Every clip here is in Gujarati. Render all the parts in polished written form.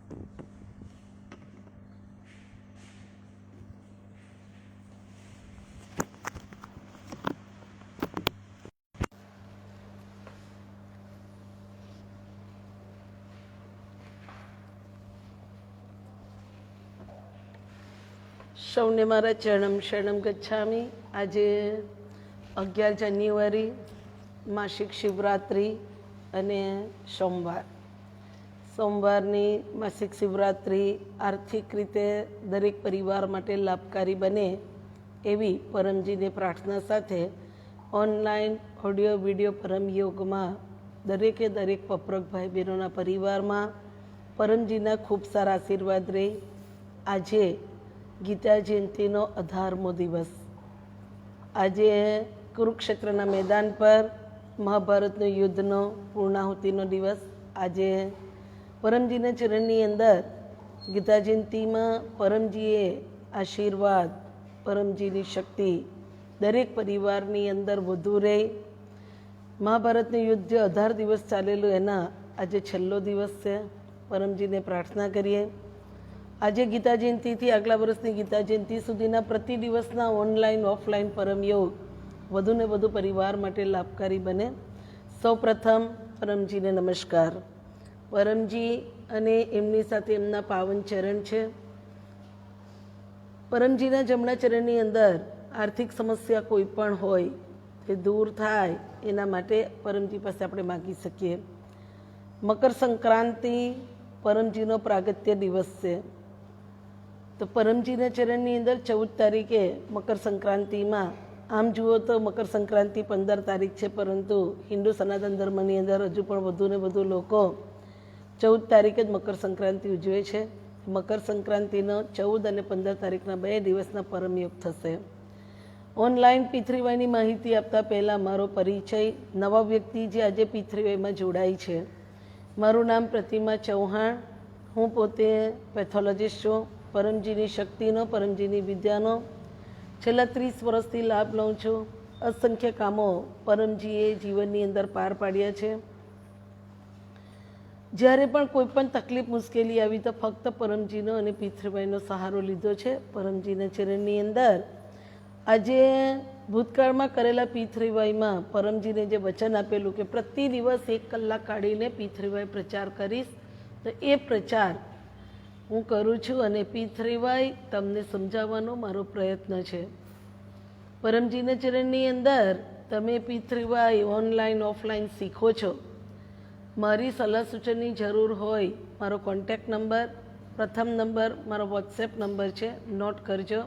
સૌને મારા ચરણમ શરણમ ગચ્છામિ. આજે 11 જાન્યુઆરી માસિક શિવરાત્રિ અને સોમવારની માસિક શિવરાત્રિ આર્થિક રીતે દરેક પરિવાર માટે લાભકારી બને એવી પરમજીને પ્રાર્થના સાથે ઓનલાઈન ઓડિયો વિડીયો પરમયોગમાં દરેકે દરેક પપ્રક ભાઈ બહેનોના પરિવારમાં પરમજીના ખૂબ સારા આશીર્વાદ રહે. આજે ગીતા જયંતિનો 18મો દિવસ. આજે કુરુક્ષેત્રના મેદાન પર મહાભારતનું યુદ્ધનો પૂર્ણાહુતિનો દિવસ. આજે પરમજીના ચરણની અંદર ગીતા જયંતિમાં પરમજીએ આશીર્વાદ, પરમજીની શક્તિ દરેક પરિવારની અંદર વધુ રહે. મહાભારતનું યુદ્ધ જે 18 દિવસ ચાલેલું એના આજે છેલ્લો દિવસ છે. પરમજીને પ્રાર્થના કરીએ આજે ગીતા જયંતિથી આગલા વર્ષની ગીતા જયંતિ સુધીના પ્રતિ દિવસના ઓનલાઈન ઓફલાઈન પરમયોગ વધુને વધુ પરિવાર માટે લાભકારી બને. સૌપ્રથમ પરમજીને નમસ્કાર. પરમજી અને એમની સાથે એમના પાવન ચરણ છે. પરમજીના જમણા ચરણની અંદર આર્થિક સમસ્યા કોઈ પણ હોય તે દૂર થાય એના માટે પરમજી પાસે આપણે માગી શકીએ. મકર સંક્રાંતિ પરમજીનો પ્રાગત્ય દિવસ છે. તો પરમજીના ચરણની અંદર 14 તારીખે મકર સંક્રાંતિમાં, આમ જુઓ તો મકર સંક્રાંતિ 15 તારીખ છે, પરંતુ હિન્દુ સનાતન ધર્મની અંદર હજુ પણ વધુને વધુ લોકો 14 તારીખે જ મકર સંક્રાંતિ ઉજવે છે. મકર સંક્રાંતિનો 14 અને 15 તારીખના 2 દિવસના પરમયોગ થશે. ઓનલાઈન P3Y માહિતી આપતા પહેલાં મારો પરિચય. નવા વ્યક્તિ જે આજે P3Yમાં જોડાય છે, મારું નામ પ્રતિમા ચૌહાણ. હું પોતે પેથોલોજીસ્ટ છું. પરમજીની શક્તિનો, પરમજીની વિદ્યાનો છેલ્લા 30 વર્ષથી લાભ લઉં છું. અસંખ્ય કામો પરમજીએ જીવનની અંદર પાર પાડ્યા છે. જ્યારે પણ કોઈ પણ તકલીફ મુશ્કેલી આવી તો ફક્ત પરમજીનો અને P3Yનો સહારો લીધો છે. પરમજીના ચરણની અંદર આજે ભૂતકાળમાં કરેલા P3Yમાં પરમજીને જે વચન આપેલું કે પ્રતિ દિવસ 1 કલાક કાઢીને P3Y પ્રચાર કરીશ, તો એ પ્રચાર હું કરું છું અને P3Y તમને સમજાવવાનો મારો પ્રયત્ન છે. પરમજીના ચરણની અંદર તમે P3Y ઓનલાઈન ઓફલાઈન શીખો છો. મારી સલાહ સૂચનની જરૂર હોય, મારો કોન્ટેક્ટ નંબર, પ્રથમ નંબર મારો વોટ્સએપ નંબર છે, નોટ કરજો.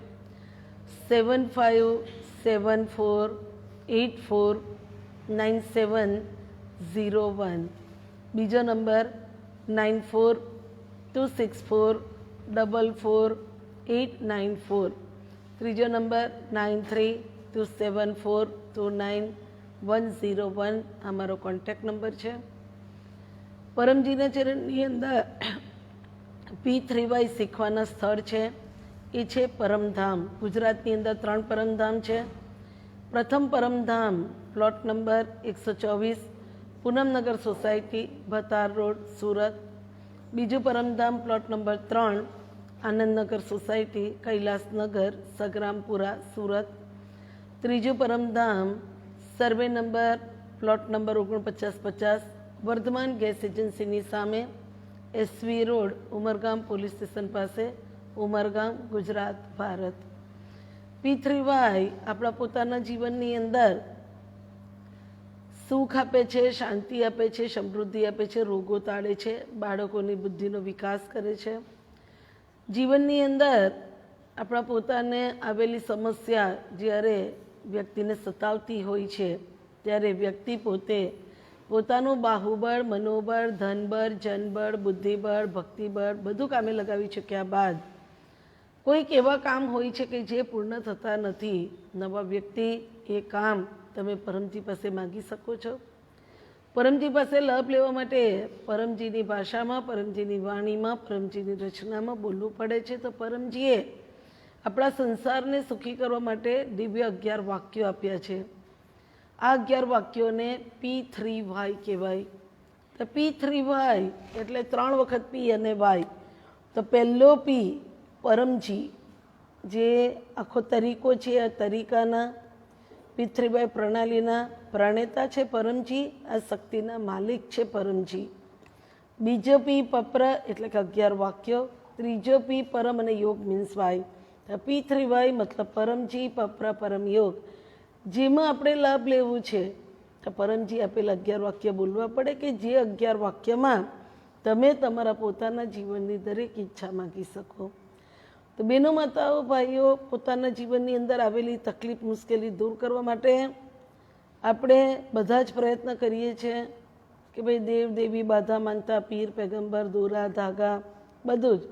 7574849701. બીજો નંબર 9426444894. ત્રીજો નંબર 9327429101. આ મારો કોન્ટેક્ટ નંબર છે. પરમજીના ચરણની અંદર P3Y શીખવાના સ્થળ છે એ છે પરમધામ. ગુજરાતની અંદર 3 પરમધામ છે. પ્રથમ Paramdham plot number 124, Poonamnagar society, Bhatar road, Surat. બીજું Paramdham plot number 3, Anandnagar society, Kailashnagar, Sagrampura, Surat. ત્રીજું Paramdham survey number plot number 4950, Vardhman gas એજન્સીની સામે, SV road, Umargam police station પાસે, ઉમરગામ, ગુજરાત, ભારત. P3Y આપણા પોતાના જીવનની અંદર સુખ આપે છે, શાંતિ આપે છે, સમૃદ્ધિ આપે છે, રોગો ટાળે છે, બાળકોની બુદ્ધિનો વિકાસ કરે છે. જીવનની અંદર આપણા પોતાને આવેલી સમસ્યા જ્યારે વ્યક્તિને સતાવતી હોય છે, ત્યારે વ્યક્તિ પોતે પોતાનું બાહુબળ, મનોબળ, ધનબળ, જનબળ, બુદ્ધિબળ, ભક્તિબળ બધું કામે લગાવી ચૂક્યા બાદ કોઈક એવા કામ હોય છે કે જે પૂર્ણ થતા નથી. નવા વ્યક્તિ એ કામ તમે પરમજી પાસે માગી શકો છો. પરમજી પાસે લાભ લેવા માટે પરમજીની ભાષામાં, પરમજીની વાણીમાં, પરમજીની રચનામાં બોલવું પડે છે. તો પરમજીએ આપણા સંસારને સુખી કરવા માટે દિવ્ય 11 વાક્યો આપ્યા છે. આ 11 વાક્યોને P3Y કહેવાય. તો P3Y એટલે 3 વખત P અને Y. તો પહેલો પી પરમજી, જે આખો તરીકો છે, આ તરીકાના પિતૃભાઈ પ્રણાલીના પ્રણેતા છે પરમજી, આ શક્તિના માલિક છે પરમજી. બીજો પી પપ્ર એટલે કે 11 વાક્યો. ત્રીજો પી પરમ અને યોગ મીન્સ વાય. P3Y મતલબ પરમજી, પપ્ર, પરમ યોગ. જેમાં આપણે લાભ લેવું છે તો પરમજી આપેલા 11 વાક્ય બોલવા પડે કે જે 11 વાક્યમાં તમે તમારા પોતાના જીવનની દરેક ઈચ્છા માગી શકો. તો બહેનો, માતાઓ, ભાઈઓ, પોતાના જીવનની અંદર આવેલી તકલીફ, મુશ્કેલી દૂર કરવા માટે આપણે બધા જ પ્રયત્ન કરીએ છીએ કે ભાઈ દેવ દેવી, બાધા માનતા, પીર, પેગમ્બર, દોરા, ધાગા, બધું જ.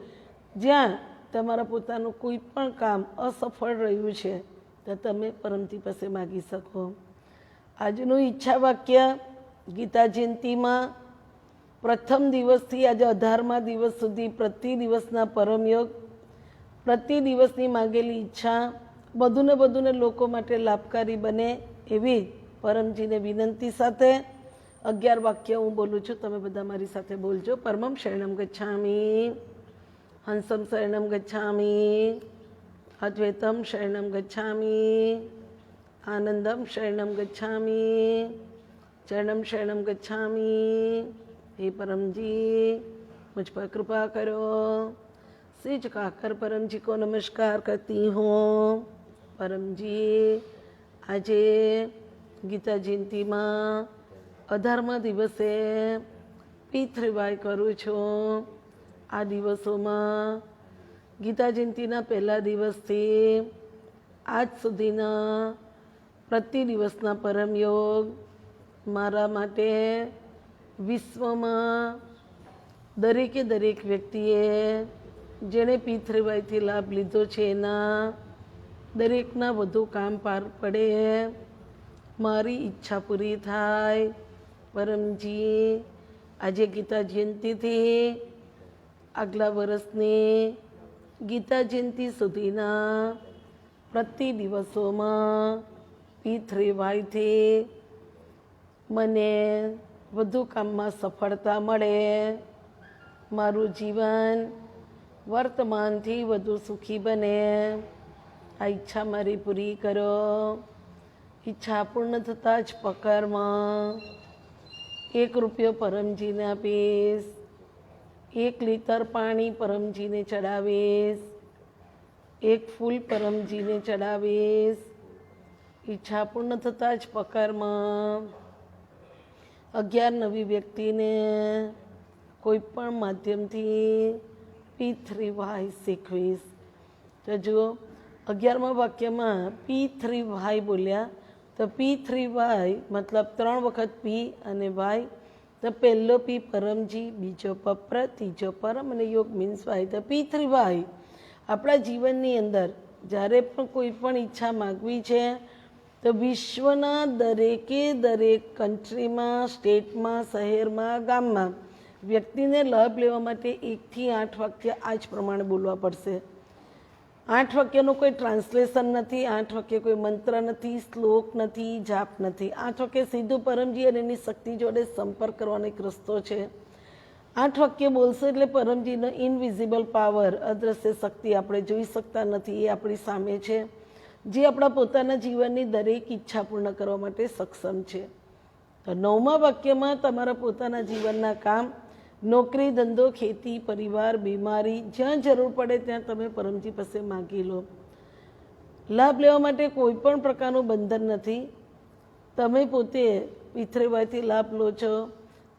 જ્યાં તમારા પોતાનું કોઈ પણ કામ અસફળ રહ્યું છે તો તમે પરમજી પાસે માગી શકો. આજનું ઈચ્છા વાક્ય ગીતા જયંતિમાં પ્રથમ દિવસથી આજે 18મા દિવસ સુધી પ્રતિ દિવસના પરમયોગ, પ્રતિ દિવસની માગેલી ઈચ્છા બધું ને લોકો માટે લાભકારી બને એવી પરમજીને વિનંતી સાથે 11 વાક્ય હું બોલું છું. તમે બધા મારી સાથે બોલજો. પરમં શરણમ ગચ્છામિ, હંસમ શરણમ ગચ્છામિ, અદ્વૈતમ શરણમ ગચ્છામિ, આનંદમ શરણમ ગચ્છામિ, ચરણમ શરણમ ગચ્છામિ. हे परमजी, मुझ पर कृपा करो. सिर झुकाकर परम जी को नमस्कार करती हूँ. परमजी, આજે ગીતા જયંતિમાં 18મા દિવસે P3Y કરું છું. આ દિવસોમાં ગીતા જયંતિના પહેલા દિવસથી આજ સુધીના પ્રતિ દિવસના પરમયોગ મારા માટે વિશ્વમાં દરેકે દરેક વ્યક્તિએ જેણે P3Yથી લાભ લીધો છે એના દરેકના વધુ કામ પાર પડે, મારી ઈચ્છા પૂરી થાય. પરમજી, આજે ગીતા જયંતિથી આગલા વર્ષની ગીતા જયંતિ સુધીના પ્રતિ દિવસોમાં P3Yથી મને વધુ કામમાં સફળતા મળે, મારું જીવન વર્તમાનથી વધુ સુખી બને. આ ઈચ્છા મારી પૂરી કરો. ઈચ્છા પૂર્ણ થતાં જ પકરમાં 1 રૂપિયો પરમજીને આપીશ, 1 લીટર પાણી પરમજીને ચડાવીશ, 1 ફૂલ પરમજીને ચડાવીશ. ઈચ્છા પૂર્ણ થતાં જ પકરમાં 11 નવી વ્યક્તિને કોઈ પણ માધ્યમથી P3Y શીખવીશ. તો જુઓ, 11મા વાક્યમાં P3Y બોલ્યા તો P3Y મતલબ 3 વખત P અને Y. તો પહેલો P પરમજી, બીજો પપ્ર, ત્રીજો પરમ અને યોગ મીન્સ વાય. તો P3Y આપણા જીવનની અંદર જ્યારે પણ કોઈ પણ ઈચ્છા માગવી છે તો વિશ્વના દરેકે દરેક કન્ટ્રીમાં, સ્ટેટમાં, શહેરમાં, ગામમાં વ્યક્તિને લાભ લેવા માટે 1 થી 8 વાક્ય આ જ પ્રમાણે બોલવા પડશે. 8 વાક્યનું કોઈ ટ્રાન્સલેશન નથી, 8 વાક્ય કોઈ મંત્ર નથી, શ્લોક નથી, જાપ નથી. 8 વાક્ય સીધું પરમજી અને એની શક્તિ જોડે સંપર્ક કરવાનો એક રસ્તો છે. 8 વાક્ય બોલશો એટલે પરમજીનો ઇનવિઝિબલ પાવર, અદ્રશ્ય શક્તિ આપણે જોઈ શકતા નથી, એ આપણી સામે છે, જે આપણા પોતાના જીવનની દરેક ઈચ્છા પૂર્ણ કરવા માટે સક્ષમ છે. તો 9મા વાક્યમાં તમારા પોતાના જીવનના કામ, નોકરી, ધંધો, ખેતી, પરિવાર, બીમારી, જ્યાં જરૂર પડે ત્યાં તમે પરમજી પાસે માગી લો. લાભ લેવા માટે કોઈ પણ પ્રકારનું બંધન નથી. તમે પોતે P3Yથી લાભ લો છો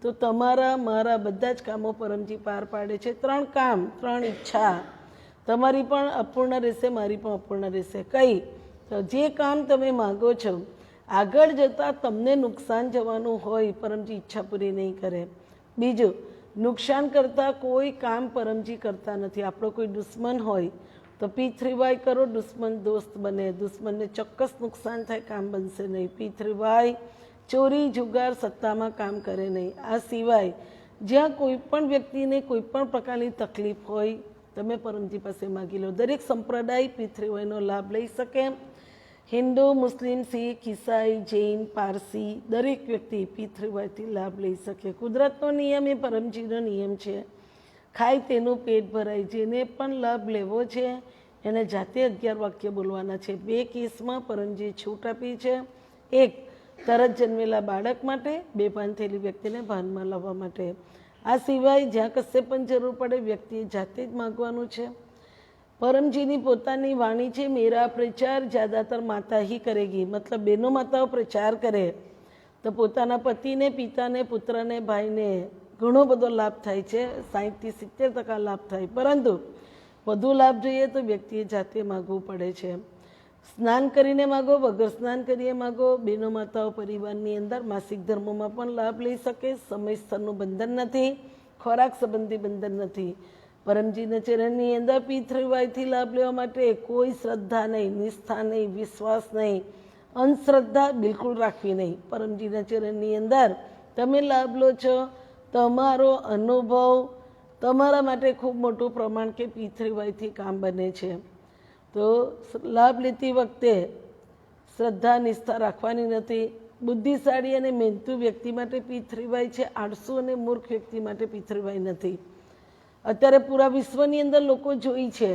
તો તમારા મારા બધા જ કામો પરમજી પાર પાડે છે. 3 કામ, 3 ઈચ્છા તમારી પણ અપૂર્ણ રહેશે, મારી પણ અપૂર્ણ રહેશે. કઈ? તો જે કામ તમે માગો છો આગળ જતાં તમને નુકસાન જવાનું હોય, પરમજી ઈચ્છા પૂરી નહીં કરે. બીજું, નુકસાન કરતાં કોઈ કામ પરમજી કરતા નથી. આપણો કોઈ દુશ્મન હોય તો P3Y કરો, દુશ્મન દોસ્ત બને. દુશ્મનને ચોક્કસ નુકસાન થાય, કામ બનશે નહીં. P3Y ચોરી, જુગાર, સત્તામાં કામ કરે નહીં. આ સિવાય જ્યાં કોઈ પણ વ્યક્તિને કોઈ પણ પ્રકારની તકલીફ હોય તમે પરમજી પાસે માગી લો. દરેક સંપ્રદાય P3Yનો લાભ લઈ શકે. હિન્દુ, મુસ્લિમ, શીખ, ઈસાઈ, જૈન, પારસી દરેક વ્યક્તિ P3Yથી લાભ લઈ શકે. કુદરતનો નિયમ એ પરમજીનો નિયમ છે. ખાય તેનું પેટ ભરાય. જેને પણ લાભ લેવો છે એને જાતે 11 વાક્ય બોલવાના છે. 2 કેસમાં પરમજીએ છૂટ આપી છે. એક, તરત જન્મેલા બાળક માટે, 2 પાન થયેલી વ્યક્તિને ભાનમાં લાવવા માટે. આ સિવાય જ્યાં કશે પણ જરૂર પડે વ્યક્તિએ જાતે જ માગવાનું છે. परमजीनी पोतानी वाणी है, मेरा प्रचार ज्यादातर माता ही करेगी, मतलब बहनों माताओं प्रचार करे तो पोताना पति ने, पिता ने, पुत्र ने, भाई ने घणो बधो लाभ थाय छे, 60-70% लाभ थाय। परंतु વધુ લાભ જોઈએ તો વ્યક્તિએ જાતે માગવું પડે છે। સ્નાન કરીને માગો, વગર સ્નાન કરીએ માગો। બહેનો માતાઓ પરિવારની અંદર માસિક ધર્મોમાં પણ લાભ લઈ શકે। સમય સ્થળનું બંધન નથી, ખોરાક સંબંધી બંધન નથી। પરમજીના ચરણની અંદર પિતૃવાયથી લાભ લેવા માટે કોઈ શ્રદ્ધા નહીં, નિષ્ઠા નહીં, વિશ્વાસ નહીં, અંધશ્રદ્ધા બિલકુલ રાખવી નહીં। પરમજીના ચરણની અંદર તમે લાભ લો છો, તમારો અનુભવ તમારા માટે ખૂબ મોટું પ્રમાણ કે પિતૃવાયથી કામ બને છે। તો લાભ લેતી વખતે શ્રદ્ધા નિષ્ઠા રાખવાની નથી। બુદ્ધિશાળી અને મહેનતુ વ્યક્તિ માટે પિતૃવાય છે, આળસુ અને મૂર્ખ વ્યક્તિ માટે પિતૃવાય નથી। અત્યારે પૂરા વિશ્વની અંદર લોકો જોઈ છે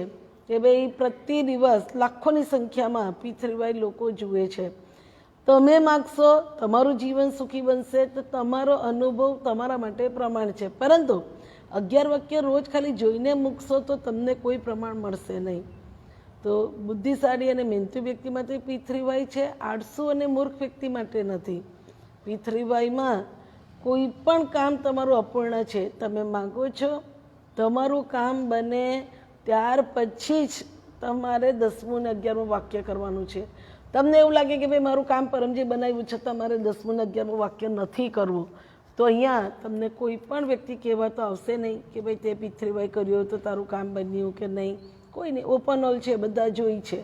કે ભાઈ પ્રતિ દિવસ લાખોની સંખ્યામાં પિતૃવાય લોકો જુએ છે। તમે માગશો તમારું જીવન સુખી બનશે તો તમારો અનુભવ તમારા માટે પ્રમાણ છે, પરંતુ 11 વાક્ય રોજ ખાલી જોઈને મૂકશો તો તમને કોઈ પ્રમાણ મળશે નહીં। તો બુદ્ધિશાળી અને મહેનતુ વ્યક્તિ માટે પિતૃવાય છે, આળસુ અને મૂર્ખ વ્યક્તિ માટે નથી। પિતૃવાયમાં કોઈ પણ કામ તમારું અપૂર્ણ છે, તમે માગો છો, તમારું કામ બને ત્યાર પછી જ તમારે 10મું ને 11મું વાક્ય કરવાનું છે। તમને એવું લાગે કે ભાઈ મારું કામ પરમજી બનાવ્યું છતાં મારે 10મું ને 11મું વાક્ય નથી કરવું, તો અહીંયા તમને કોઈ પણ વ્યક્તિ કહેવા તો આવશે નહીં કે ભાઈ તે પિતૃવાય કર્યો તો તારું કામ બન્યું કે નહીં, કોઈ નહીં, ઓપન ઓલ છે, બધા જોઈ છે।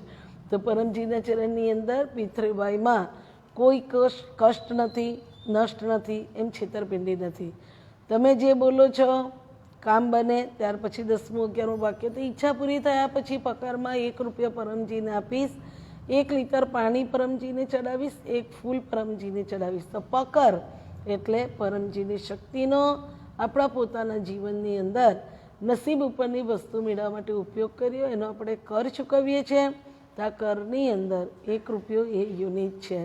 તો પરમજીના ચરણની અંદર પિતૃવાયમાં કોઈ કષ્ટ નથી, નષ્ટ નથી, એમ છેતરપિંડી નથી। તમે જે બોલો છો કામ બને ત્યાર પછી 10મું 11મું વાક્ય, તો ઈચ્છા પૂરી થયા પછી પકારમાં 1 રૂપિયો પરમજીને આપીશ, 1 લીટર પાણી પરમજીને ચડાવીશ, 1 ફૂલ પરમજીને ચડાવીશ। તો પકર એટલે પરમજીની શક્તિનો આપણા પોતાના જીવનની અંદર નસીબ ઉપરની વસ્તુ મેળવવા માટે ઉપયોગ કર્યો, એનો આપણે કર ચૂકવીએ છીએ। તો આ કરની અંદર 1 રૂપિયો એ યુનિટ છે।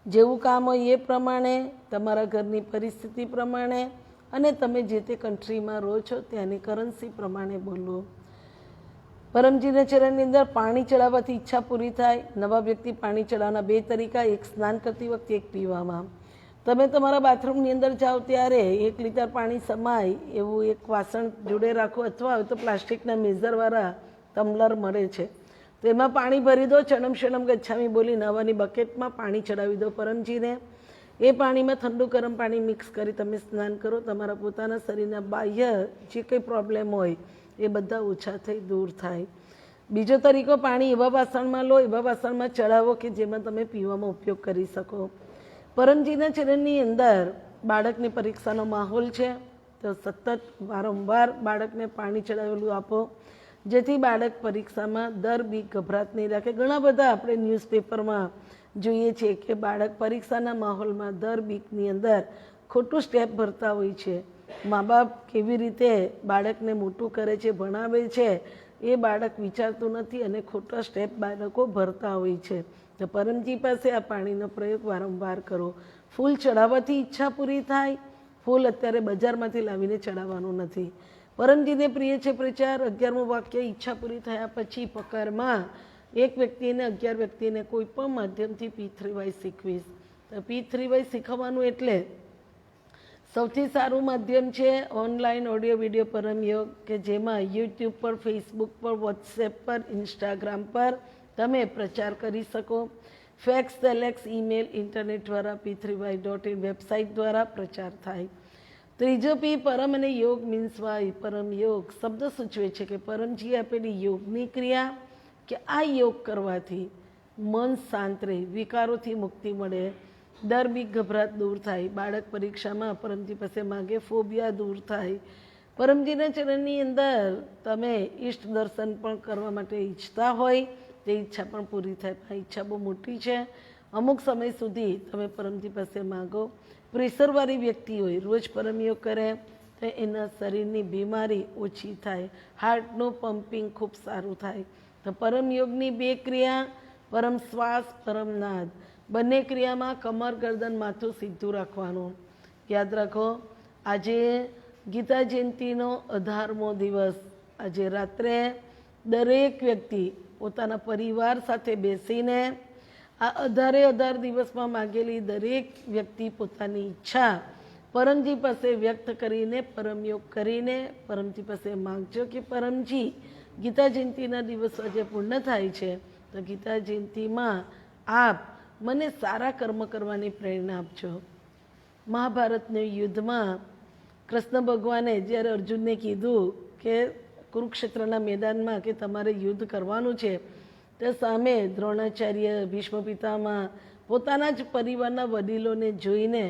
જેવું કામ હોય એ પ્રમાણે, તમારા ઘરની પરિસ્થિતિ પ્રમાણે અને તમે જે તે કન્ટ્રીમાં રહો છો ત્યાંની કરન્સી પ્રમાણે બોલો। પરમજીના ચરણની અંદર પાણી ચડાવવાથી ઈચ્છા પૂરી થાય। નવા વ્યક્તિ પાણી ચડાવવાના 2 તરીકા, એક સ્નાન કરતી વખતે, એક પીવામાં। તમે તમારા બાથરૂમની અંદર જાઓ ત્યારે 1 લીટર પાણી સમાય એવું એક વાસણ જોડે રાખો, અથવા હવે તો પ્લાસ્ટિકના મેઝરવાળા ટમ્બલર મળે છે, તો એમાં પાણી ભરી દો, ચણમ શણમ ગચ્છામી બોલી નવાની બકેટમાં પાણી ચડાવી દો પરમજીને। એ પાણીમાં ઠંડુ ગરમ પાણી મિક્સ કરી તમે સ્નાન કરો। તમારા પોતાના શરીરના બાહ્ય જે કંઈ પ્રોબ્લેમ હોય એ બધા ઓછા થઈ દૂર થાય। બીજો તરીકો, પાણી એવા વાસણમાં લો, એવા વાસણમાં ચડાવો કે જેમાં તમે પીવામાં ઉપયોગ કરી શકો। પરમજીના ચરણની અંદર બાળકની પરીક્ષાનો માહોલ છે, તો સતત વારંવાર બાળકને પાણી ચડાવેલું આપો, જેથી બાળક પરીક્ષામાં દર બીક ગભરાટ નહીં રાખે। ઘણા બધા આપણે ન્યૂઝપેપરમાં જોઈએ છે કે બાળક પરીક્ષાના માહોલમાં દર બીકની અંદર ખોટું સ્ટેપ ભરતા હોય છે। મા બાપ કેવી રીતે બાળકને મોટું કરે છે, ભણાવે છે, એ બાળક વિચારતું નથી અને ખોટા સ્ટેપ બાળકો ભરતા હોય છે। તો પરમજી પાસે આ પાણીનો પ્રયોગ વારંવાર કરો। ફૂલ ચડાવવાથી ઈચ્છા પૂરી થાય। ફૂલ અત્યારે બજારમાંથી લાવીને ચડાવવાનું નથી। પરમજીને પ્રિય છે પ્રચાર, 11મું વાક્ય, ઈચ્છા પૂરી થયા પછી પકારમાં 1 વ્યક્તિને 11 વ્યક્તિને કોઈ પણ માધ્યમથી પિતૃવાય શીખવીશ। તો પિતૃવાય શીખવવાનું એટલે સૌથી સારું માધ્યમ છે ઓનલાઈન ઓડિયો વિડીયો પરમયોગ, કે જેમાં યુટ્યુબ પર, ફેસબુક પર, વોટ્સએપ પર, ઇન્સ્ટાગ્રામ પર તમે પ્રચાર કરી શકો। ફેક્સ, સેલેક્સ, ઈમેલ, ઇન્ટરનેટ દ્વારા p3y.in વેબસાઇટ દ્વારા પ્રચાર થાય। ત્રીજો પી, પરમ અને યોગ મીન્સ વાય। પરમ યોગ શબ્દ સૂચવે છે કે પરમજી આપેલી યોગની ક્રિયા, કે આ યોગ કરવાથી મન શાંત રહે, વિકારોથી મુક્તિ મળે, ડર બીક ગભરાટ દૂર થાય, બાળક પરીક્ષામાં પરમજી પાસે માગે ફોબિયા દૂર થાય। પરમજીના ચરણની અંદર તમે ઈષ્ટ દર્શન પણ કરવા માટે ઈચ્છતા હોય તે ઈચ્છા પણ પૂરી થાય। આ ઈચ્છા બહુ મોટી છે, અમુક સમય સુધી તમે પરમજી પાસે માગો। પ્રેશરવાળી વ્યક્તિ હોય, રોજ પરમયોગ કરે તો એના શરીરની બીમારી ઓછી થાય, હાર્ટનું પમ્પિંગ ખૂબ સારું થાય. તો પરમયોગની 2 ક્રિયા, પરમ શ્વાસ, પરમ નાદ, બંને ક્રિયામાં કમર, ગરદન, માથું સીધું રાખવાનું. યાદ રાખો, આજે ગીતા જયંતિનો 18મો દિવસ. આજે રાત્રે દરેક વ્યક્તિ પોતાના પરિવાર સાથે બેસીને આ 18 દિવસમાં માગેલી દરેક વ્યક્તિ પોતાની ઈચ્છા પરમજી પાસે વ્યક્ત કરીને, પરમયોગ કરીને પરમજી પાસે માગજો કે પરમજી, ગીતા જયંતિના દિવસો આજે પૂર્ણ થાય છે, તો ગીતા જયંતિમાં આપ મને સારા કર્મ કરવાની પ્રેરણા આપજો. મહાભારતના યુદ્ધમાં કૃષ્ણ ભગવાને જ્યારે અર્જુનને કીધું કે કુરુક્ષેત્રના મેદાનમાં કે તમારે યુદ્ધ કરવાનું છે, તે સામે દ્રોણાચાર્ય, ભીષ્મ પિતામહ પોતાના જ પરિવારના વડીલોને જોઈને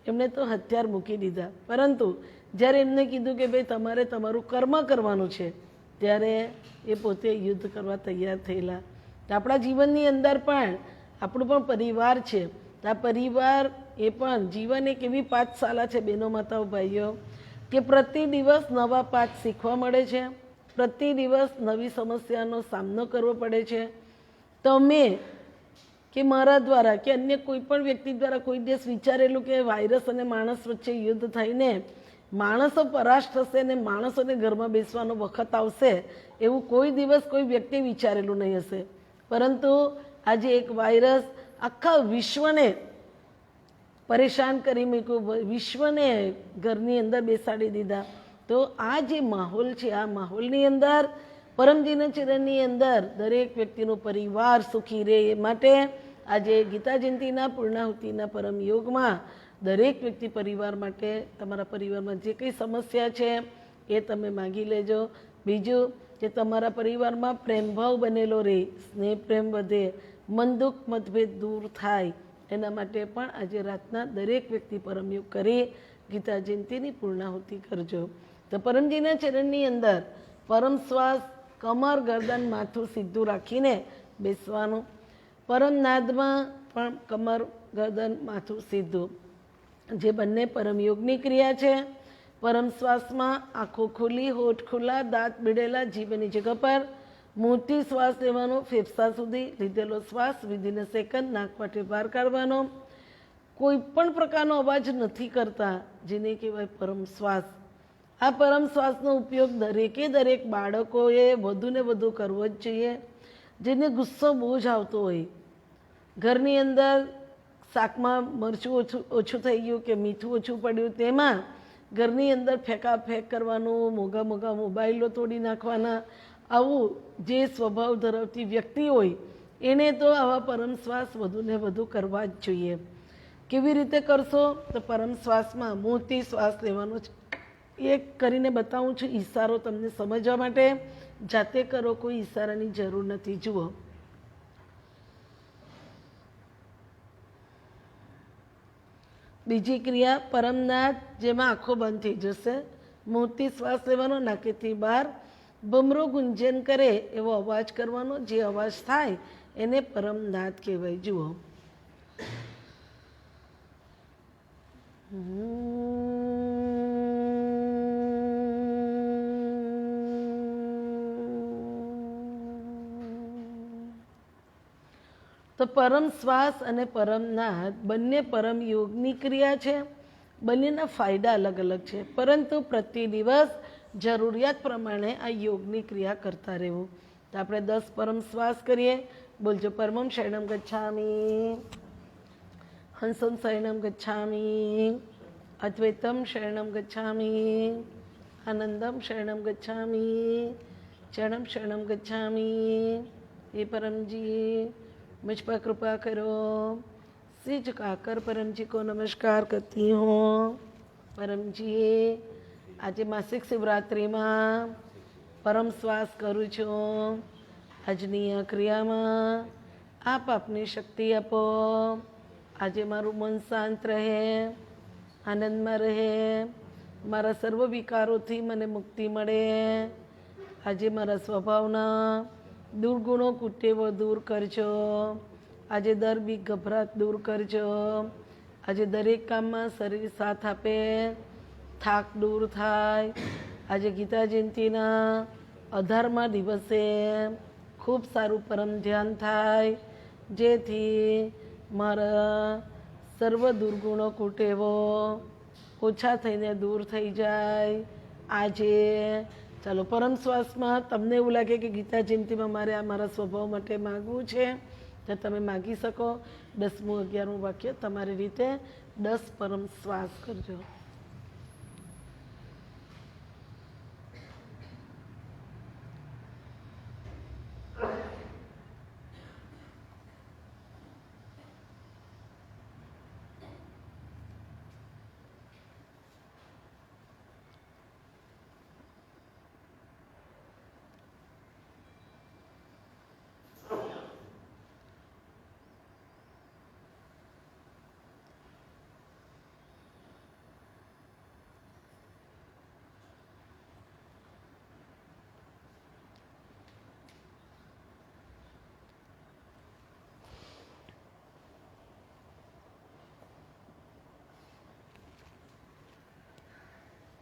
એમણે તો હથિયાર મૂકી દીધા. પરંતુ જ્યારે એમને કીધું કે ભાઈ તમારે તમારું કર્મ કરવાનું છે, ત્યારે એ પોતે યુદ્ધ કરવા તૈયાર થયેલા. તો આપણા જીવનની અંદર પણ આપણું પણ પરિવાર છે. તો આ પરિવાર એ પણ જીવન એક એવી પાઠશાળા છે બહેનો, માતાઓ, ભાઈઓ, કે પ્રતિ દિવસ નવા પાઠ શીખવા મળે છે, પ્રતિ દિવસ નવી સમસ્યાનો સામનો કરવો પડે છે. તમે કે મારા દ્વારા કે અન્ય કોઈ પણ વ્યક્તિ દ્વારા કોઈ દિવસ વિચારેલું કે વાયરસ અને માણસ વચ્ચે યુદ્ધ થઈને માણસો પરાસ્ત થશે અને માણસોને ઘરમાં બેસવાનો વખત આવશે, એવું કોઈ દિવસ કોઈ વ્યક્તિ વિચારેલું નહીં હશે. પરંતુ આજે એક વાયરસ આખા વિશ્વને પરેશાન કરી મૂક્યું, વિશ્વને ઘરની અંદર બેસાડી દીધા. તો આ જે માહોલ છે, આ માહોલની અંદર પરમજીના ચરણની અંદર દરેક વ્યક્તિનો પરિવાર સુખી રહે એ માટે આજે ગીતા જયંતિના પૂર્ણાહુતિના પરમ યોગમાં દરેક વ્યક્તિ પરિવાર માટે, તમારા પરિવારમાં જે કંઈ સમસ્યા છે એ તમે માગી લેજો. બીજું કે તમારા પરિવારમાં પ્રેમભાવ બનેલો રહે, સ્નેહ પ્રેમ વધે, મન દુઃખ મતભેદ દૂર થાય, એના માટે પણ આજે રાતના દરેક વ્યક્તિ પરમયોગ કરી ગીતા જયંતિની પૂર્ણાહુતિ કરજો. તો પરમજીના ચરણની અંદર પરમ શ્વાસ, કમર, ગરદન, માથું સીધું રાખીને બેસવાનું. પરમ નાદમાં પણ કમર, ગરદન, માથું સીધું, જે બંને પરમયોગની ક્રિયા છે. પરમ શ્વાસમાં આંખો ખુલ્લી, હોઠ ખુલ્લા, દાંત બીડેલા, જીભની જગ્યા પર મોટી શ્વાસ લેવાનો, ફેફસા સુધી લીધેલો શ્વાસ વિધિને સેકન્ડ નાક માટે બહાર કાઢવાનો. કોઈ પણ પ્રકારનો અવાજ નથી કરતા, જેને કહેવાય પરમ શ્વાસ. આ પરમ શ્વાસનો ઉપયોગ દરેક બાળકોએ વધુ ને વધુ કરવો જ જોઈએ. જેને ગુસ્સો બહુ જ આવતો હોય, ઘરની અંદર શાકમાં મરચું ઓછું થઈ ગયું કે મીઠું ઓછું પડ્યું, તેમાં ઘરની અંદર ફેંકાફેંક કરવાનું, મોંઘા મોબાઈલો તોડી નાખવાના, આવું જે સ્વભાવ ધરાવતી વ્યક્તિ હોય એને તો આવા પરમ શ્વાસ વધુ ને વધુ કરવા જ જોઈએ. કેવી રીતે કરશો? તો પરમ શ્વાસમાં મોટી શ્વાસ લેવાનો છે. એક કરીને બતાવું છું, ઈશારો તમને સમજવા માટે. જાતે કરો, કોઈ ઈશારાની જરૂર નથી. જુઓ, બીજી ક્રિયા પરમનાદ, જેમાં આંખો બંધ થઈ જશે. મોટી શ્વાસ લેવાનો, નાકેથી બહાર ભમરો ગુંજન કરે એવો અવાજ કરવાનો. જે અવાજ થાય એને પરમનાદ કહેવાય. જુઓ, તો પરમ શ્વાસ અને પરમનાદ બંને પરમ યોગની ક્રિયા છે. બંનેના ફાયદા અલગ અલગ છે, પરંતુ પ્રતિ દિવસ જરૂરિયાત પ્રમાણે આ યોગની ક્રિયા કરતા રહેવું. તો આપણે 10 પરમ શ્વાસ કરીએ. બોલજો, પરમં શરણમ ગચ્છામિ, હંસમ શરણમ ગચ્છામિ, અદ્વૈતમ શરણમ ગચ્છામિ, આનંદમ શરણમ ગચ્છામિ, ચરણમ શરણમ ગચ્છામિ. हे परमजी, मुझ पर कृपा करो. सिर झुकाकर परम जी को नमस्कार करती हूँ. परमजी, આજે માસિક શિવરાત્રિમાં પરમ શ્વાસ કરું છું. આજની આ ક્રિયામાં આપ આપની શક્તિ આપો. આજે મારું મન શાંત રહે, આનંદમાં રહે, મારા સર્વ વિકારોથી મને મુક્તિ મળે. આજે મારા સ્વભાવના દુર્ગુણો કુટેવો દૂર કરજો. આજે દર બી ગભરાટ દૂર કરજો. આજે દરેક કામમાં શરીર સાથ આપે. થાક દૂર થાય। આજે ગીતા જયંતિના 18મા દિવસે ખૂબ સારું પરમ ધ્યાન થાય, જેથી મારા સર્વ દુર્ગુણો કુટેવો ઓછા થઈને દૂર થઈ જાય। આજે ચાલો પરમ શ્વાસમાં તમને એવું લાગે કે ગીતા જયંતિમાં મારે આ મારા સ્વભાવ માટે માગવું છે તો તમે માગી શકો। 10મું 11મું વાક્ય તમારી રીતે 10 પરમ શ્વાસ કરજો।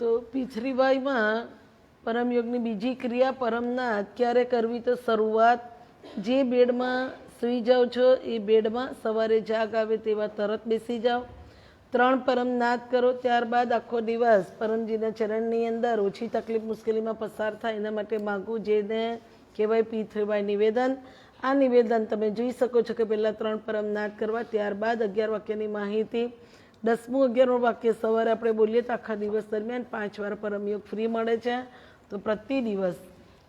તો પૃથ્વીવાયુમાં પરમયોગની બીજી ક્રિયા પરમના ક્યારે કરવી? તો શરૂઆત જે બેડમાં સૂઈ જાઓ છો એ બેડમાં સવારે જાગ આવે તેવા તરત બેસી જાઓ। 3 પરમ નાદ કરો, ત્યારબાદ આખો દિવસ પરમજીના ચરણની અંદર ઓછી તકલીફ મુશ્કેલીમાં પસાર થાય એના માટે માગવું, જેને કહેવાય પૃથ્વીવાય નિવેદન। આ નિવેદન તમે જોઈ શકો છો કે પહેલાં 3 પરમ નાદ કરવા, ત્યારબાદ 11 વાક્યની માહિતી। 10મું 11મું વાક્ય સવારે આપણે બોલીએ તો આખા દિવસ દરમિયાન 5 વાર પરમયોગ ફ્રી મળે છે। તો પ્રતિ દિવસ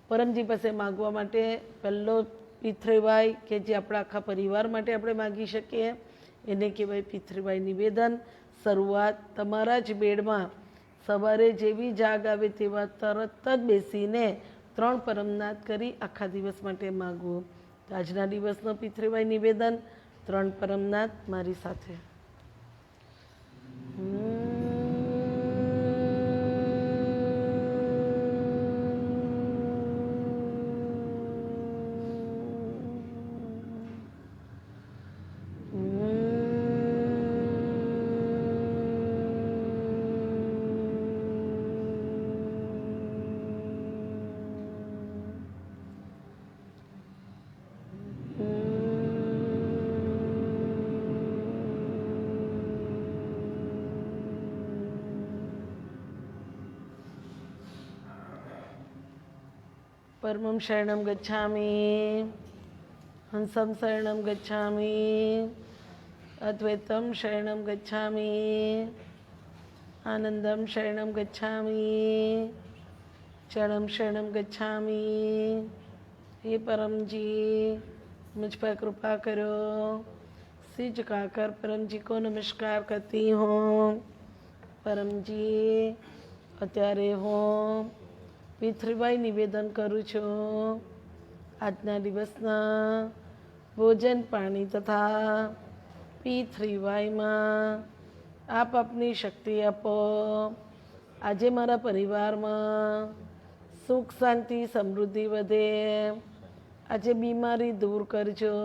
પરમજી પાસે માગવા માટે પહેલો પૃથ્વીવાય કે જે આપણા આખા પરિવાર માટે આપણે માગી શકીએ એને કહેવાય પૃથ્વીવાય નિવેદન। શરૂઆત તમારા જ બેડમાં સવારે જેવી જાગ આવે તેવા તરત જ બેસીને 3 પરમનાદ કરી આખા દિવસ માટે માગવું। તો આજના દિવસનો પૃથ્વીવાય નિવેદન 3 પરમનાદ મારી સાથે। परमं शरणं गच्छामि, हंसं शरणं गच्छामि, अद्वैतं शरणं गच्छामि, आनंदं शरणं गच्छामि, क्षणं शरणं गच्छामि। हे परम जी मुझ पर कृपा करो। सिर झुकाकर परम जी को नमस्कार करती हूँ। परम जी અત્યારે હું પૃથ્વીવાય નિવેદન કરું છું, આજના દિવસના ભોજન પાણી તથા પૃથ્વીવાયમાં આપ આપની શક્તિ આપો। આજે મારા પરિવારમાં સુખ શાંતિ સમૃદ્ધિ વધે। આજે બીમારી દૂર કરજો।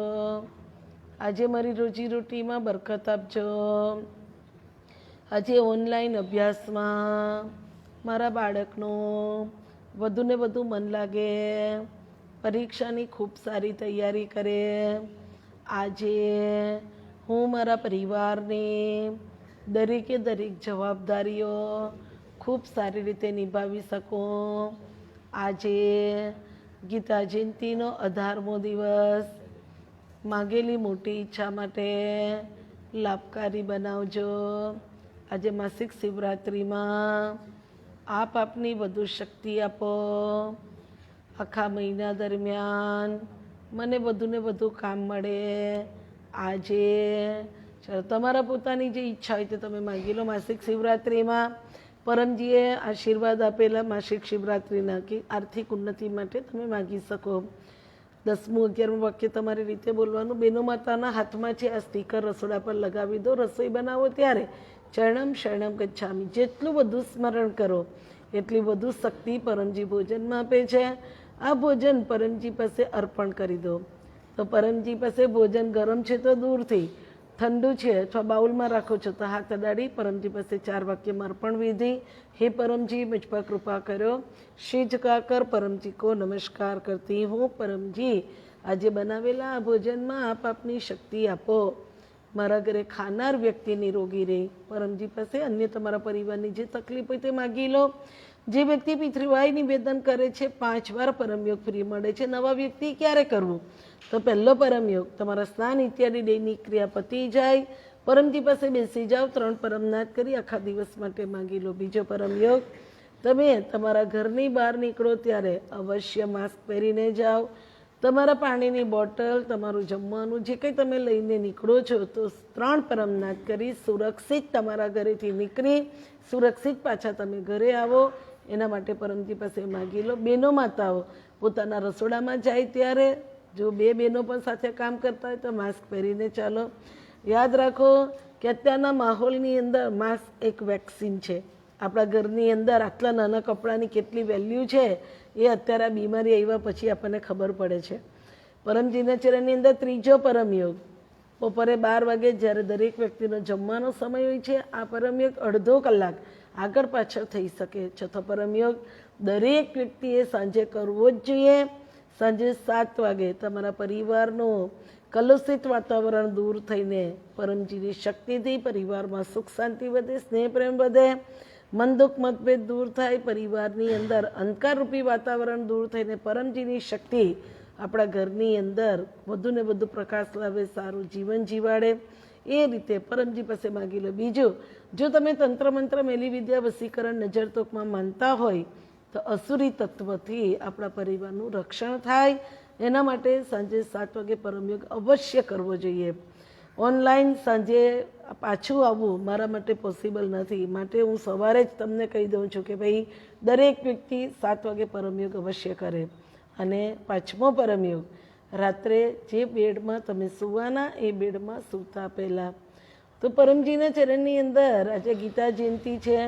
આજે મારી રોજીરોટીમાં બરકત આપજો। આજે ઓનલાઈન અભ્યાસમાં મારા બાળકનું વધુને વધુ મન લાગે, પરીક્ષાની ખૂબ સારી તૈયારી કરે। આજે હું મારા પરિવારની દરેકે દરેક જવાબદારીઓ ખૂબ સારી રીતે નિભાવી શકું। આજે ગીતા જયંતિનો 18મો દિવસ માગેલી મોટી ઈચ્છા માટે લાભકારી બનાવજો। આજે માસિક શિવરાત્રિમાં આપ આપની વધુ શક્તિ આપો। આખા મહિના દરમિયાન મને વધુને વધુ કામ મળે। આજે ચાલો તમારા પોતાની જે ઈચ્છા હોય તે તમે માગી લો। માસિક શિવરાત્રિમાં પરમજીએ આશીર્વાદ આપેલા માસિક શિવરાત્રિના કે આર્થિક ઉન્નતિ માટે તમે માગી શકો। 10મું 11મું વાક્ય તમારી રીતે બોલવાનું। બેનો માતાના હાથમાં છે આ સ્ટીકર, રસોડા પર લગાવી દો। રસોઈ બનાવો ત્યારે ચરણમ શરણમ ગચ્છામિ જેટલું બધું સ્મરણ કરો એટલી વધુ શક્તિ પરમજી ભોજનમાં આપે છે। આ ભોજન પરમજી પાસે અર્પણ કરી દો। તો પરમજી પાસે ભોજન ગરમ છે તો દૂરથી, ઠંડુ છે અથવા બાઉલમાં રાખો છો તો હાથ અડાડી પરમજી પાસે 4 વાક્યમાં અર્પણ વિધિ. હે પરમજી, મુझ પર કૃપા કરો. शीश झुकाकर परमजी को नमस्कार करती हूँ. परमजी, આજે બનાવેલા આ ભોજનમાં આપ આપની શક્તિ આપો. મારા ઘરે ખાનાર વ્યક્તિ નિરોગી રહે. પરમજી પાસે અન્ય તમારા પરિવારની જે તકલીફ હોય તે માગી લો. જે વ્યક્તિ પિતૃવાય નિવેદન કરે છે 5 વાર પરમયોગ ફ્રી મળે છે. નવા વ્યક્તિ ક્યારે કરવું? તો પહેલો પરમયોગ, તમારા સ્નાન ઇત્યાદિ દૈનિક ક્રિયા પતી જાય, પરમજી પાસે બેસી જાઓ, 3 પરમનાથ કરી આખા દિવસ માટે માગી લો. બીજો પરમયોગ, તમે તમારા ઘરની બહાર નીકળો ત્યારે અવશ્ય માસ્ક પહેરીને જાઓ. તમારા પાણીની બોટલ, તમારું જમવાનું જે કંઈ તમે લઈને નીકળો છો તો 3 પરમનાથ કરી સુરક્ષિત તમારા ઘરેથી નીકળી સુરક્ષિત પાછા તમે ઘરે આવો. એના માટે પરમજી પાસે માગી લો. બહેનો માતાઓ પોતાના રસોડામાં જાય ત્યારે જો 2 બહેનો પણ સાથે કામ કરતા હોય તો માસ્ક પહેરીને ચાલો. યાદ રાખો કે અત્યારના માહોલની અંદર માસ્ક એક વેક્સિન છે. આપણા ઘરની અંદર આટલા નાના કપડાની કેટલી વેલ્યુ છે એ અત્યારે આ બીમારી આવ્યા પછી આપણને ખબર પડે છે. પરમજીના ચરણની અંદર ત્રીજો પરમયોગ, બપોરે 12 વાગે જ્યારે દરેક વ્યક્તિનો જમવાનો સમય હોય છે, આ પરમયોગ અડધો કલાક આગળ પાછળ થઈ શકે. ચોથો પરમયોગ દરેક વ્યક્તિએ સાંજે કરવો જ જોઈએ. સાંજે 7 વાગે તમારા પરિવારનું કલુષિત વાતાવરણ દૂર થઈને પરમજીની શક્તિથી પરિવારમાં સુખ શાંતિ વધે, સ્નેહ પ્રેમ વધે, મન દુઃખ મતભેદ દૂર થાય, પરિવારની અંદર અંધકારરૂપી વાતાવરણ દૂર થઈને પરમજીની શક્તિ આપણા ઘરની અંદર વધુ ને વધુ પ્રકાશ લાવે, સારું જીવન જીવાડે. એ રીતે પરમજી પાસે માગી લો. બીજું, જો તમે તંત્ર મંત્ર, મેલી વિદ્યા, વસીકરણ, નજર તોકમાં માનતા હોય તો અસુરી તત્વથી આપણા પરિવારનું રક્ષણ થાય. એના માટે સાંજે 7 વાગે પરમયોગ અવશ્ય કરવો જોઈએ. ઓનલાઈન સાંજે પાછું આવવું મારા માટે પોસિબલ નથી, માટે હું સવારે જ તમને કહી દઉં છું કે ભાઈ દરેક વ્યક્તિ 7 વાગે પરમયોગ અવશ્ય કરે. અને 5મો પરમયોગ, રાત્રે જે બેડમાં તમે સૂવાના એ બેડમાં સૂતા પહેલાં. તો પરમજીના ચરણની અંદર આજે ગીતા જયંતિ છે,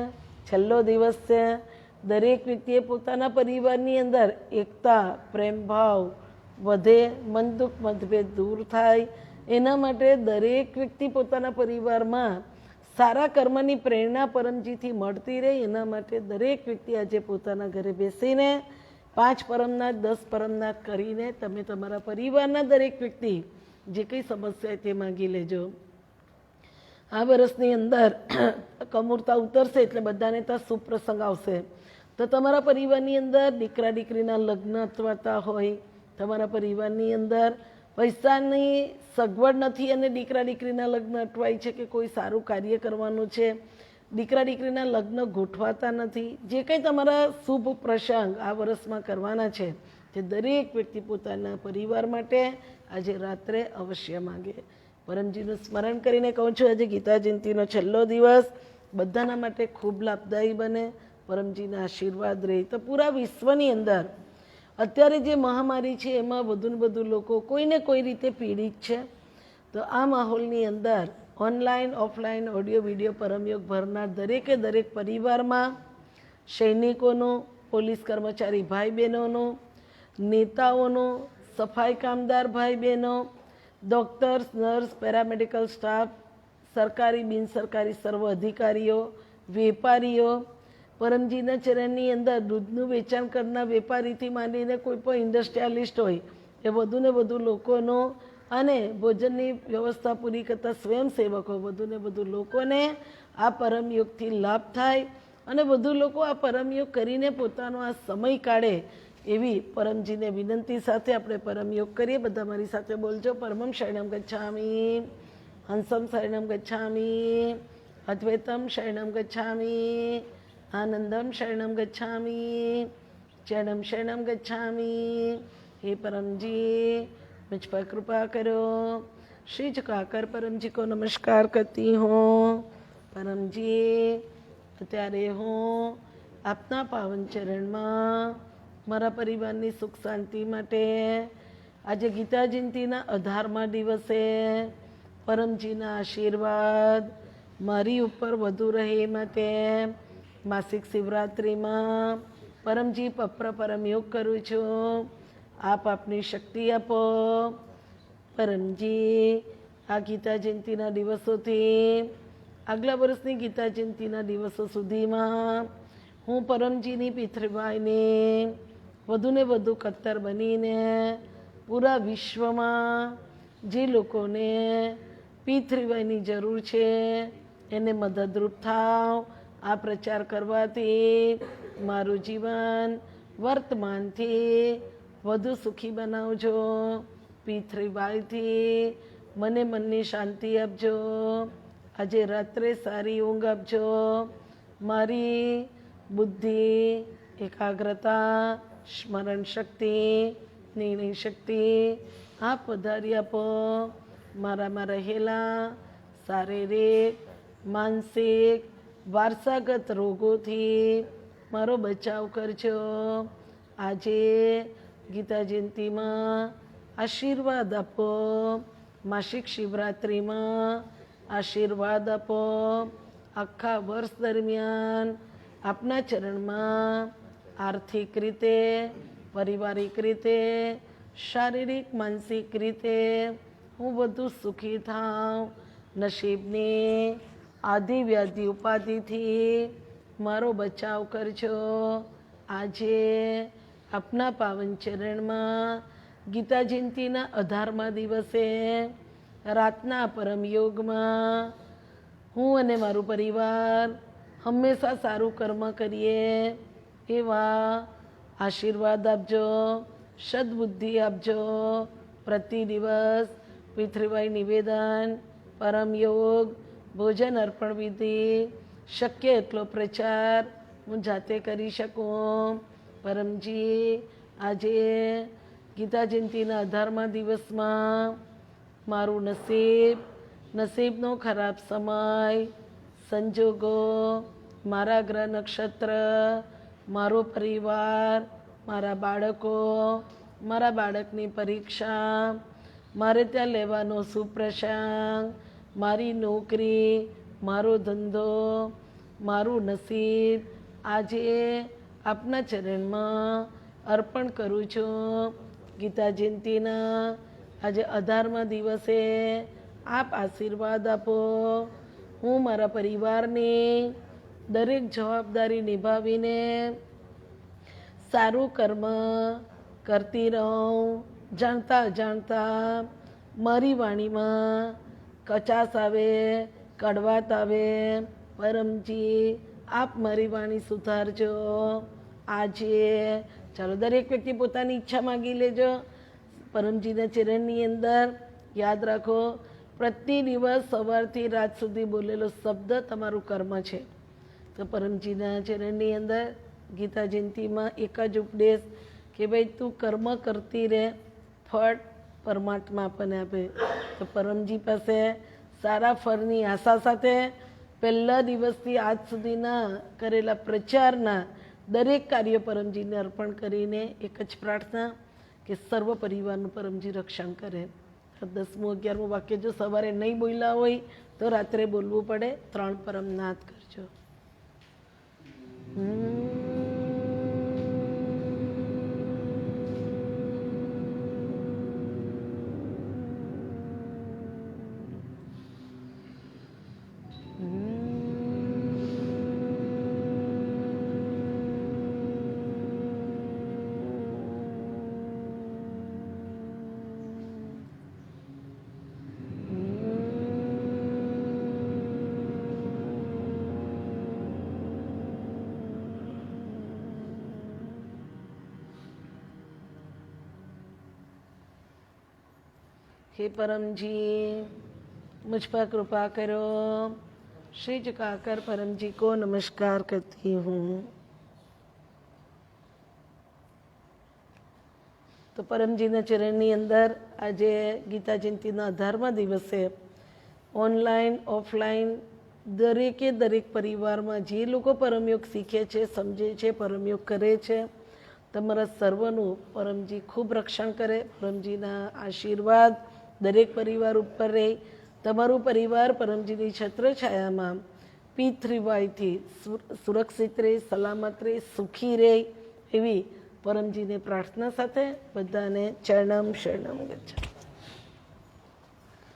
છેલ્લો દિવસ છે. દરેક વ્યક્તિએ પોતાના પરિવારની અંદર એકતા, પ્રેમ ભાવ વધે, મન દુઃખ મતભેદ દૂર થાય. એના માટે દરેક વ્યક્તિ પોતાના પરિવારમાં સારા કર્મની પ્રેરણા પરમજીથી મળતી રહે. એના માટે દરેક વ્યક્તિ આજે પોતાના ઘરે બેસીને 5 પરમનાથ 10 પરમનાથ કરીને તમે તમારા પરિવારના દરેક વ્યક્તિ જે કંઈ સમસ્યા તે માગી લેજો. આ વર્ષની અંદર કમૂરતા ઉતરશે એટલે બધાને ત્યાં સુપ્રસંગ આવશે. તો તમારા પરિવારની અંદર દીકરા દીકરીના લગ્ન અથવાતા હોય, તમારા પરિવારની અંદર પૈસાની સગવડ નથી અને દીકરા દીકરીના લગ્ન અટવાય છે કે કોઈ સારું કાર્ય કરવાનું છે, દીકરા દીકરીના લગ્ન ગોઠવાતા નથી, જે કંઈ તમારા શુભ પ્રસંગ આ વર્ષમાં કરવાના છે તે દરેક વ્યક્તિ પોતાના પરિવાર માટે આજે રાત્રે અવશ્ય માગે. પરમજીનું સ્મરણ કરીને કહું છું, આજે ગીતા જયંતિનો છેલ્લો દિવસ બધાના માટે ખૂબ લાભદાયી બને, પરમજીના આશીર્વાદ રહે. તો પૂરા વિશ્વની અંદર અત્યારે જે મહામારી છે એમાં વધુ ને વધુ લોકો કોઈને કોઈ રીતે પીડિત છે. તો આ માહોલની અંદર ઓનલાઈન ઓફલાઈન ઓડિયો વિડીયો પરમયોગ ભરનાર દરેકે દરેક પરિવારમાં સૈનિકોનું, પોલીસ કર્મચારી ભાઈ બહેનોનું, નેતાઓનું, સફાઈ કામદાર ભાઈ બહેનો, ડૉક્ટર્સ, નર્સ, પેરામેડિકલ સ્ટાફ, સરકારી બિનસરકારી સર્વ અધિકારીઓ, વેપારીઓ, પરમજીના ચરણની અંદર દૂધનું વેચાણ કરનાર વેપારીથી માંડીને કોઈ પણ ઇન્ડસ્ટ્રીયાલિસ્ટ હોય એ વધુ ને વધુ લોકોનો અને ભોજનની વ્યવસ્થા પૂરી કરતા સ્વયંસેવકો વધુ ને વધુ લોકોને આ પરમયોગથી લાભ થાય અને વધુ લોકો આ પરમયોગ કરીને પોતાનો આ સમય કાઢે એવી પરમજીને વિનંતી સાથે આપણે પરમયોગ કરીએ. બધા મારી સાથે બોલજો. પરમં શરણમ ગચ્છામિ, હંસમ શરણમ ગચ્છામિ, અદ્વૈતમ શરણમ ગચ્છામિ, આનંદમ શરણમ ગચ્છામિ, ચરણમ શરણમ ગચ્છામિ. हे परम जी, मुझ पर कृपा करो. श्री झुकाकर परम जी को नमस्कार करती हूँ. परम जी, અત્યારે હું આપના પાવન ચરણમાં મારા પરિવારની સુખ શાંતિ માટે આજે ગીતા જયંતિના 18મા દિવસે પરમજીના આશીર્વાદ મારી ઉપર વધુ રહે માટે માસિક શિવરાત્રિમાં પરમજી પપ્ર પરમયોગ કરું છું. આપ આપની શક્તિ આપો. પરમજી, આ ગીતા જયંતિના દિવસોથી આગલા વર્ષની ગીતા જયંતિના દિવસો સુધીમાં હું પરમજીની પિતૃભાઈને વધુને વધુ કત્તર બનીને પૂરા વિશ્વમાં જે લોકોને પિતૃભાઈની જરૂર છે એને મદદરૂપ થાવ. આ પ્રચાર કરવાથી મારું જીવન વર્તમાનથી વધુ સુખી બનાવજો. પિતૃભાઈથી મને મનની શાંતિ આપજો. આજે રાત્રે સારી ઊંઘ આપજો. મારી બુદ્ધિ, એકાગ્રતા, સ્મરણ શક્તિ, નિર્ણય શક્તિ આપ વધારી આપો. મારામાં રહેલા શારીરિક, માનસિક, વારસાગત રોગોથી મારો બચાવ કરજો. આજે ગીતા જયંતિમાં આશીર્વાદ આપો. માસિક શિવરાત્રિમાં આશીર્વાદ આપો. આખા વર્ષ દરમિયાન આપના ચરણમાં આર્થિક રીતે, પારિવારિક રીતે, શારીરિક માનસિક રીતે હું વધુ સુખી થાઉં. નસીબની આદિ વ્યાધિ ઉપાધિથી મારો બચાવ કરજો. આજે આપના પાવન ચરણમાં ગીતા જયંતિના 18મા દિવસે રાતના પરમ યોગમાં હું અને મારું પરિવાર હંમેશા સારું કર્મ કરીએ એવા આશીર્વાદ આપજો. સદબુદ્ધિ આપજો. પ્રતિ દિવસ પિતૃભાઈ નિવેદન, પરમ યોગ, ભોજન અર્પણ વિધિ, શક્ય એટલો પ્રચાર હું જાતે કરી શકું. પરમજી, આજે ગીતા જયંતિના 18મા દિવસમાં મારું નસીબનો ખરાબ સમય, સંજોગો, મારા ગ્રહ નક્ષત્ર, મારો પરિવાર, મારા બાળકો, મારા બાળકની પરીક્ષા, મારે ત્યાં લેવાનો સુપ્રસંગ, મારી નોકરી, મારો ધંધો, મારું નસીબ આજે આપના ચરણમાં અર્પણ કરું છું. ગીતા જયંતિના આજે 18મા દિવસે આપ આશીર્વાદ આપો. હું મારા પરિવારની દરેક જવાબદારી નિભાવીને સારું કર્મ કરતી રહું. જાણતા અજાણતા મારી વાણીમાં કચાશ આવે, કડવાટ આવે, પરમજી આપ મારી વાણી સુધારજો. આજે ચાલો દરેક વ્યક્તિ પોતાની ઈચ્છા માગી લેજો. પરમજીના ચરણની અંદર યાદ રાખો, પ્રતિ દિવસ સવારથી રાત સુધી બોલેલો શબ્દ તમારું કર્મ છે. તો પરમજીના ચરણની અંદર ગીતા જયંતિમાં એક જ ઉપદેશ કે ભાઈ તું કર્મ કરતી રહે, ફળ પરમાત્મા આપણને આપે. તો પરમજી પાસે સારા ફળની આશા સાથે પહેલા દિવસથી આજ સુધીના કરેલા પ્રચારના દરેક કાર્ય પરમજીને અર્પણ કરીને એક જ પ્રાર્થના કે સર્વ પરિવારનું પરમજી રક્ષણ કરે. 10મું 11મું વાક્ય જો સવારે નહીં બોલ્યા હોય તો રાત્રે બોલવું પડે. 3 પરમનાથ કરજો. हे परमजी, मुझ पर कृपा करो. श्री झुकाकर परमजी को नमस्कार करती हूँ. તો પરમજીના ચરણની અંદર આજે ગીતા જયંતિના 18મા દિવસે ઓનલાઈન, ઓફલાઈન દરેક પરિવારમાં જે લોકો પરમયોગ શીખે છે, સમજે છે, પરમયોગ કરે છે, તમારા સર્વનું પરમજી ખૂબ રક્ષણ કરે. પરમજીના આશીર્વાદ દરેક પરિવાર ઉપર રહે. તમારું પરિવાર પરમજીની છત્રછાયામાં પિતૃવાયથી સુરક્ષિત રહે, સલામત રહે, સુખી રહે એવી પરમજીને પ્રાર્થના સાથે બધાને ચરણમ શરણમ ગચ્છામિ.